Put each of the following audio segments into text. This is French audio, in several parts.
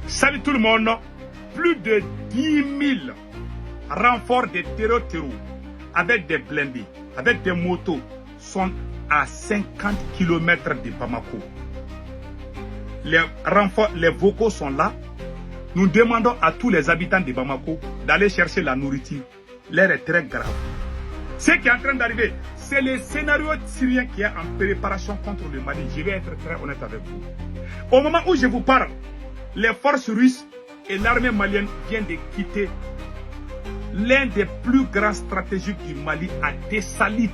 Salut tout le monde. Plus de 10 000 renforts de terreau avec des blindés, avec des motos sont à 50 km de Bamako. Les renforts, les vocaux sont là. Nous demandons à tous les habitants de Bamako d'aller chercher la nourriture. L'air est très grave. Ce qui est en train d'arriver, c'est le scénario syrien qui est en préparation contre le Mali. Je vais être très honnête avec vous. Au moment où je vous parle, les forces russes et l'armée malienne viennent de quitter l'un des plus grands stratégiques du Mali à Tessalit.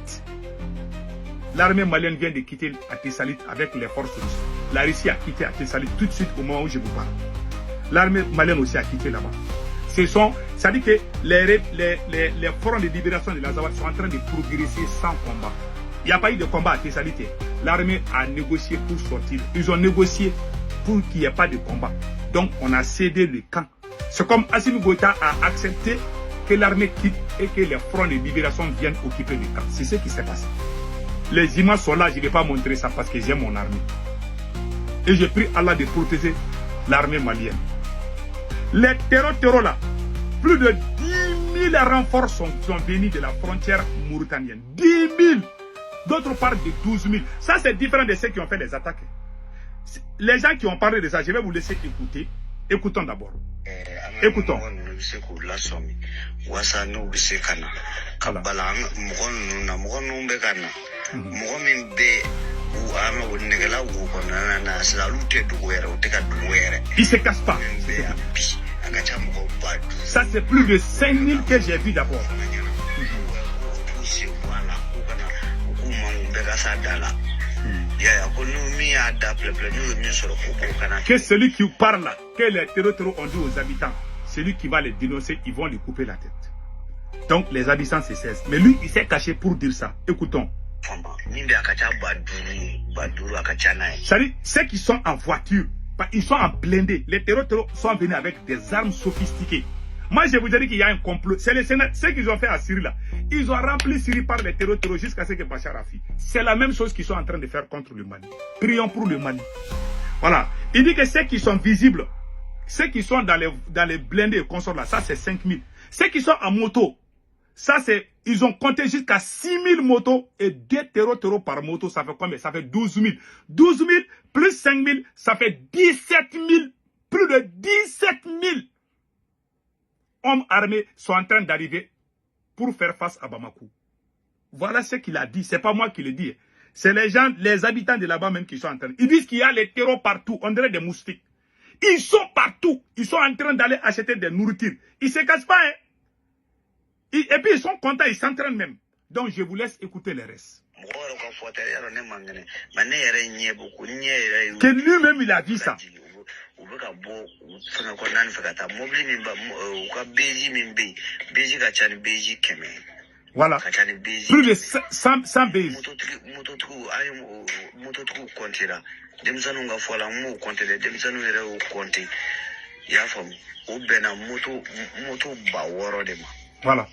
L'armée malienne vient de quitter à Tessalit avec les forces russes. La Russie a quitté à Tessalit tout de suite au moment où je vous parle. L'armée malienne aussi a quitté là-bas. Ça dit que les fronts de libération de l'Azawad sont en train de progresser sans combat. Il n'y a pas eu de combat à Tessalit. L'armée a négocié pour sortir. Ils ont négocié pour qu'il n'y ait pas de combat. Donc on a cédé le camp. C'est comme Assimi Goïta a accepté que l'armée quitte et que les fronts de libération viennent occuper le camp. C'est ce qui s'est passé. Les images sont là, je ne vais pas montrer ça parce que j'aime mon armée. Et je prie Allah de protéger l'armée malienne. Les terreaux là, plus de 10 000 renforts sont venus de la frontière mauritanienne. 10 000. D'autres parlent de 12 000. Ça, c'est différent de ceux qui ont fait les attaques. Les gens qui ont parlé de ça, je vais vous laisser écouter. Écoutons d'abord. Écoutons. Il se casse pas. Ça, c'est plus de 5000 que j'ai vu d'abord. Que celui qui parle là, que les terreaux ont dit aux habitants, celui qui va les dénoncer, ils vont lui couper la tête. Donc les habitants se cessent. Mais lui, il s'est caché pour dire ça. Écoutons. C'est-à-dire, ceux qui sont en voiture, ils sont en blindé. Les terreaux sont venus avec des armes sophistiquées. Moi, je vous ai dit qu'il y a un complot. C'est ce qu'ils ont fait à Syrie là. Ils ont rempli Syrie par les terreaux jusqu'à ce que Bachar a fui. C'est la même chose qu'ils sont en train de faire contre le Mali. Prions pour le Mali. Voilà. Il dit que ceux qui sont visibles, ceux qui sont dans les blindés et consorts là, ça c'est 5000. Ceux qui sont en moto, ça c'est, ils ont compté jusqu'à 6000 motos et 2 terreaux par moto, ça fait combien? Ça fait 12 000. 12 000 plus 5000, ça fait 17 000. Plus de 17 000 hommes armés sont en train d'arriver pour faire face à Bamako. Voilà ce qu'il a dit. C'est pas moi qui le dis. C'est les gens, les habitants de là-bas même qui sont en train. Ils disent qu'il y a les terreaux partout. On dirait des moustiques. Ils sont partout. Ils sont en train d'aller acheter des nourritures. Ils ne se cassent pas. Hein? Et puis ils sont contents. Ils s'entraînent même. Donc je vous laisse écouter les restes. Que lui-même il a dit ça. Voilà. Plus de 100 baies. Voilà.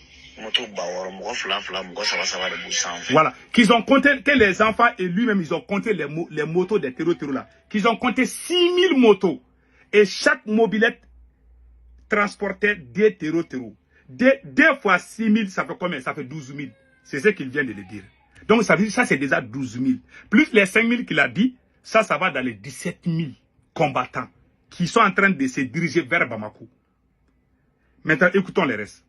Voilà. Qu'ils ont compté, que les enfants et lui-même, ils ont compté les motos des terreaux là. Qu'ils ont compté 6000 motos. Et chaque mobilette transportait des terreaux. 2 fois 6000, ça fait combien? Ça fait 12 000. C'est ce qu'il vient de le dire. Donc ça veut dire ça c'est déjà 12 000. Plus les 5000 qu'il a dit, ça va dans les 17 000 combattants qui sont en train de se diriger vers Bamako. Maintenant, écoutons les restes.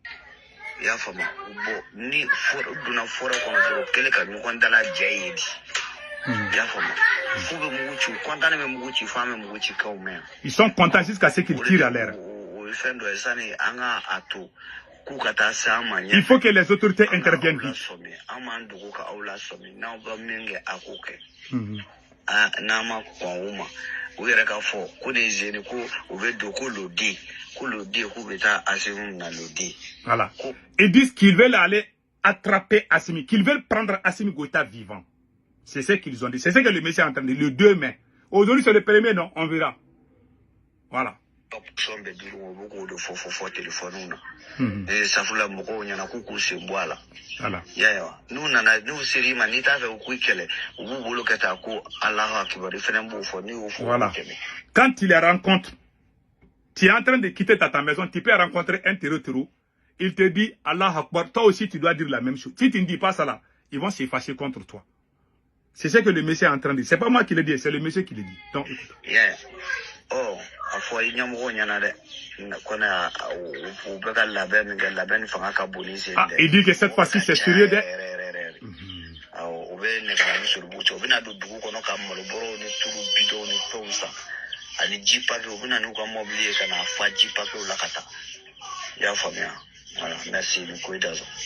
Ils sont contents jusqu'à ce qu'ils tirent à l'air. Il faut que les autorités interviennent vite. Voilà. Ils disent qu'ils veulent aller attraper Assimi, qu'ils veulent prendre Assimi Goïta vivant. C'est ce qu'ils ont dit. C'est ce que le monsieur est en train de dire. Le 2 mai. Aujourd'hui c'est le 1er, non? On verra. Voilà. Voilà. Quand il les rencontre, Tu es en train de quitter ta maison, tu peux rencontrer un terreau. Il te dit, Allah Akbar, toi aussi tu dois dire la même chose. Si tu ne dis pas ça là, ils vont se fâcher contre toi. C'est ce que le monsieur est en train de dire. C'est pas moi qui le dis, c'est le monsieur qui le dit. Donc, écoute. Yeah. Oh, il dit que cette fois-ci c'est sérieux.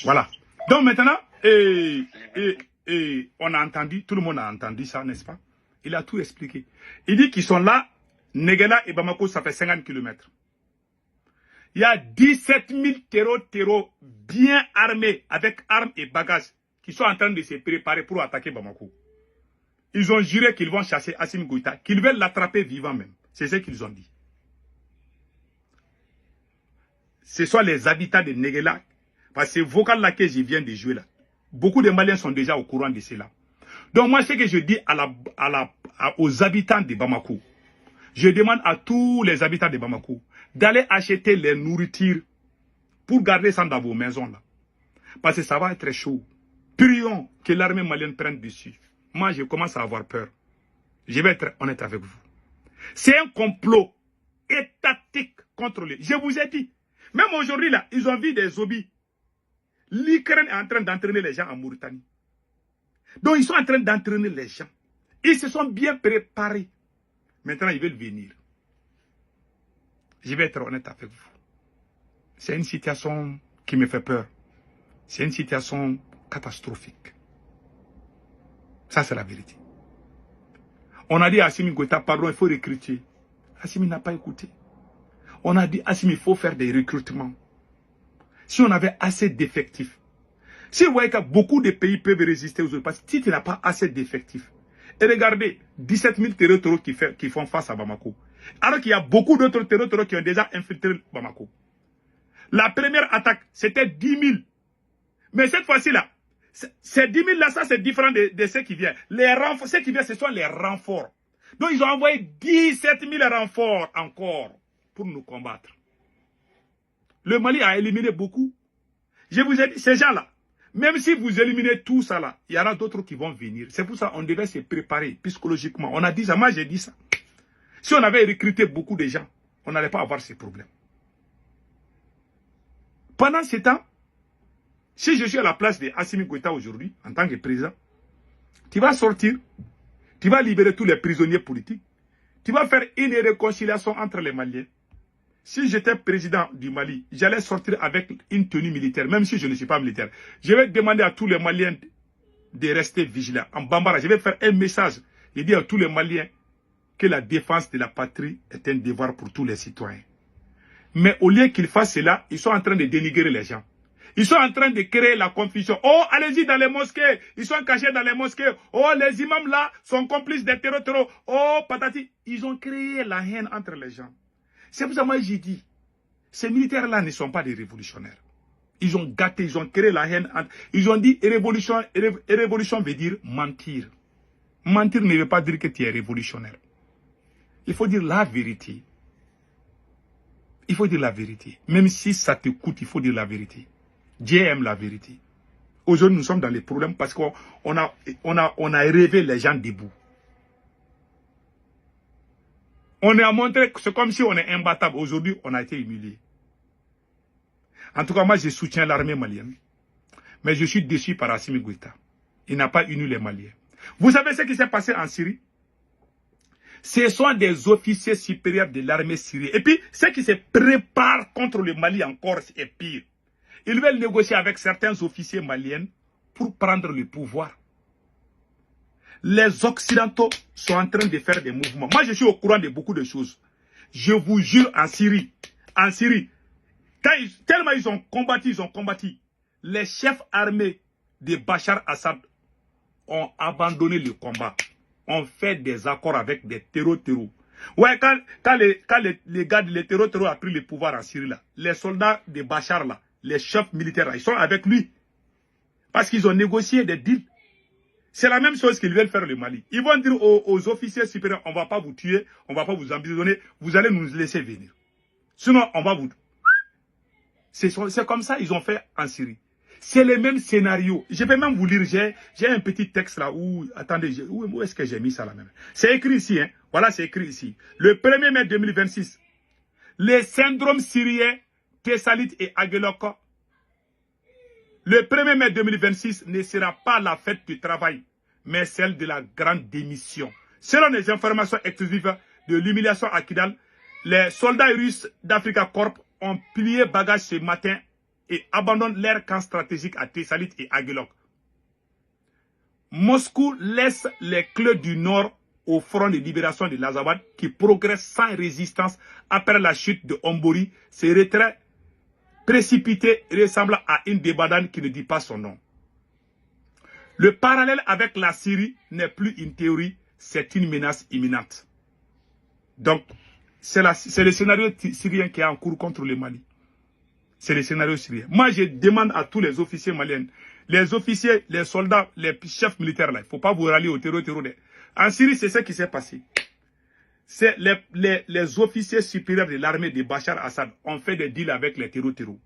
Voilà. Donc maintenant, on a entendu, tout le monde a entendu ça, n'est-ce pas? Il a tout expliqué. Il dit qu'ils sont là, Néguéla et Bamako, ça fait 50 km. Il y a 17 000 terreaux bien armés, avec armes et bagages, qui sont en train de se préparer pour attaquer Bamako. Ils ont juré qu'ils vont chasser Assimi Goïta, qu'ils veulent l'attraper vivant même. C'est ce qu'ils ont dit. Ce sont les habitants de Néguéla. Parce que ce vocal-là que je viens de jouer là, beaucoup de Maliens sont déjà au courant de cela. Donc moi, ce que je dis aux habitants de Bamako, je demande à tous les habitants de Bamako d'aller acheter les nourritures pour garder ça dans vos maisons là. Parce que ça va être chaud. Prions que l'armée malienne prenne dessus. Moi, je commence à avoir peur. Je vais être honnête avec vous. C'est un complot étatique contre les... Je vous ai dit. Même aujourd'hui, là, ils ont vu des zombies. L'Ukraine est en train d'entraîner les gens en Mauritanie. Donc, ils sont en train d'entraîner les gens. Ils se sont bien préparés. Maintenant, ils veulent venir. Je vais être honnête avec vous. C'est une situation qui me fait peur. C'est une situation catastrophique. Ça, c'est la vérité. On a dit à Assimi Goïta, pardon, il faut recruter. Assimi n'a pas écouté. On a dit à Assimi, il faut faire des recrutements. Si on avait assez d'effectifs. Si vous voyez que beaucoup de pays peuvent résister aux autres, parce que si tu n'as pas assez d'effectifs. Et regardez, 17 000 terreaux qui font face à Bamako. Alors qu'il y a beaucoup d'autres terreaux qui ont déjà infiltré Bamako. La première attaque, c'était 10 000. Mais cette fois-ci-là, ces 10 000 là, ça c'est différent de ceux qui viennent. Les renforts, ceux qui viennent, ce sont les renforts. Donc ils ont envoyé 17 000 renforts encore pour nous combattre. Le Mali a éliminé beaucoup. Je vous ai dit, ces gens-là, même si vous éliminez tout ça là, il y en a d'autres qui vont venir. C'est pour ça qu'on devait se préparer psychologiquement. On a dit ça, moi j'ai dit ça. Si on avait recruté beaucoup de gens, on n'allait pas avoir ces problèmes. Pendant ce temps, si je suis à la place de Assimi Goïta aujourd'hui, en tant que président, tu vas sortir, tu vas libérer tous les prisonniers politiques, tu vas faire une réconciliation entre les Maliens. Si j'étais président du Mali, j'allais sortir avec une tenue militaire, même si je ne suis pas militaire. Je vais demander à tous les Maliens de rester vigilants. En Bambara, je vais faire un message et dire à tous les Maliens que la défense de la patrie est un devoir pour tous les citoyens. Mais au lieu qu'ils fassent cela, ils sont en train de dénigrer les gens. Ils sont en train de créer la confusion. Oh, allez-y dans les mosquées. Ils sont cachés dans les mosquées. Oh, les imams là sont complices des terreaux. Oh, patati. Ils ont créé la haine entre les gens. C'est pour ça que moi j'ai dit, ces militaires-là ne sont pas des révolutionnaires. Ils ont gâté, ils ont créé la haine. Ils ont dit révolution veut dire mentir. Mentir ne veut pas dire que tu es révolutionnaire. Il faut dire la vérité. Il faut dire la vérité. Même si ça te coûte, il faut dire la vérité. Dieu aime la vérité. Aujourd'hui, nous sommes dans les problèmes parce qu'on a rêvé les gens debout. On a montré que c'est comme si on est imbattable. Aujourd'hui, on a été humilié. En tout cas, moi, je soutiens l'armée malienne. Mais je suis déçu par Assimi Goïta. Il n'a pas uni les Maliens. Vous savez ce qui s'est passé en Syrie? Ce sont des officiers supérieurs de l'armée syrienne. Et puis, ceux qui se préparent contre le Mali encore est pire. Ils veulent négocier avec certains officiers maliens pour prendre le pouvoir. Les Occidentaux sont en train de faire des mouvements. Moi, je suis au courant de beaucoup de choses. Je vous jure, en Syrie, tellement ils ont combattu, les chefs armés de Bachar Assad ont abandonné le combat. On fait des accords avec des terreaux. Ouais, quand les gars, les terreaux ont pris le pouvoir en Syrie, là, les soldats de Bachar, là, les chefs militaires, là, ils sont avec lui. Parce qu'ils ont négocié des deals. C'est la même chose qu'ils veulent faire le Mali. Ils vont dire aux officiers supérieurs, on ne va pas vous tuer, on ne va pas vous emprisonner, vous allez nous laisser venir. Sinon, on va vous... C'est comme ça ils ont fait en Syrie. C'est le même scénario. Je vais même vous lire, j'ai un petit texte là où... Attendez, où est-ce que j'ai mis ça là même? C'est écrit ici, hein. Voilà, c'est écrit ici. Le 1er mai 2026, les syndromes syriens, Thessalite et Aguelok, le 1er mai 2026 ne sera pas la fête du travail, mais celle de la grande démission. Selon les informations exclusives de l'humiliation à Kidal, les soldats russes d'Africa Corp ont plié bagages ce matin et abandonnent leur camp stratégique à Thessalite et Aguelok. Moscou laisse les clés du Nord au front de libération de l'Azawad qui progresse sans résistance après la chute de Ombori. Ce retrait précipité ressemble à une débandade qui ne dit pas son nom. Le parallèle avec la Syrie n'est plus une théorie, c'est une menace imminente. Donc, c'est le scénario syrien qui est en cours contre le Mali. C'est le scénario syrien. Moi, je demande à tous les officiers maliens, les officiers, les soldats, les chefs militaires, là, il ne faut pas vous rallier au terreau. En Syrie, c'est ce qui s'est passé. C'est les officiers supérieurs de l'armée de Bachar Assad ont fait des deals avec les terreaux.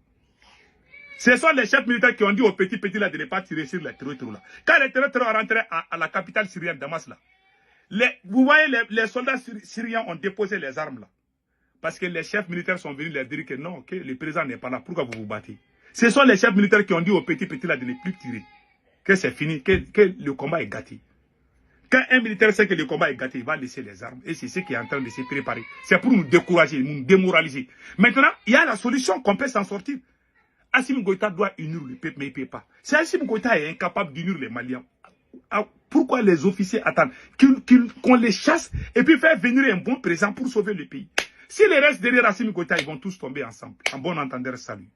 Ce sont les chefs militaires qui ont dit aux petits là de ne pas tirer sur les terreaux là. Quand les terreaux sont rentrés à la capitale syrienne, Damas là, vous voyez, les soldats syriens ont déposé les armes là. Parce que les chefs militaires sont venus leur dire que non, que le président n'est pas là. Pourquoi vous vous battez? Ce sont les chefs militaires qui ont dit aux petits là de ne plus tirer. Que c'est fini, que le combat est gâté. Quand un militaire sait que le combat est gâté, il va laisser les armes. Et c'est ce qui est en train de se préparer. C'est pour nous décourager, nous démoraliser. Maintenant, il y a la solution qu'on peut s'en sortir. Assimi Goïta doit unir le peuple, mais il ne peut pas. Si Assimi Goïta est incapable d'unir les Maliens, pourquoi les officiers attendent qu'on les chasse et puis faire venir un bon président pour sauver le pays? Si les restes derrière Assimi Goïta, ils vont tous tomber ensemble. En bon entendeur, salut.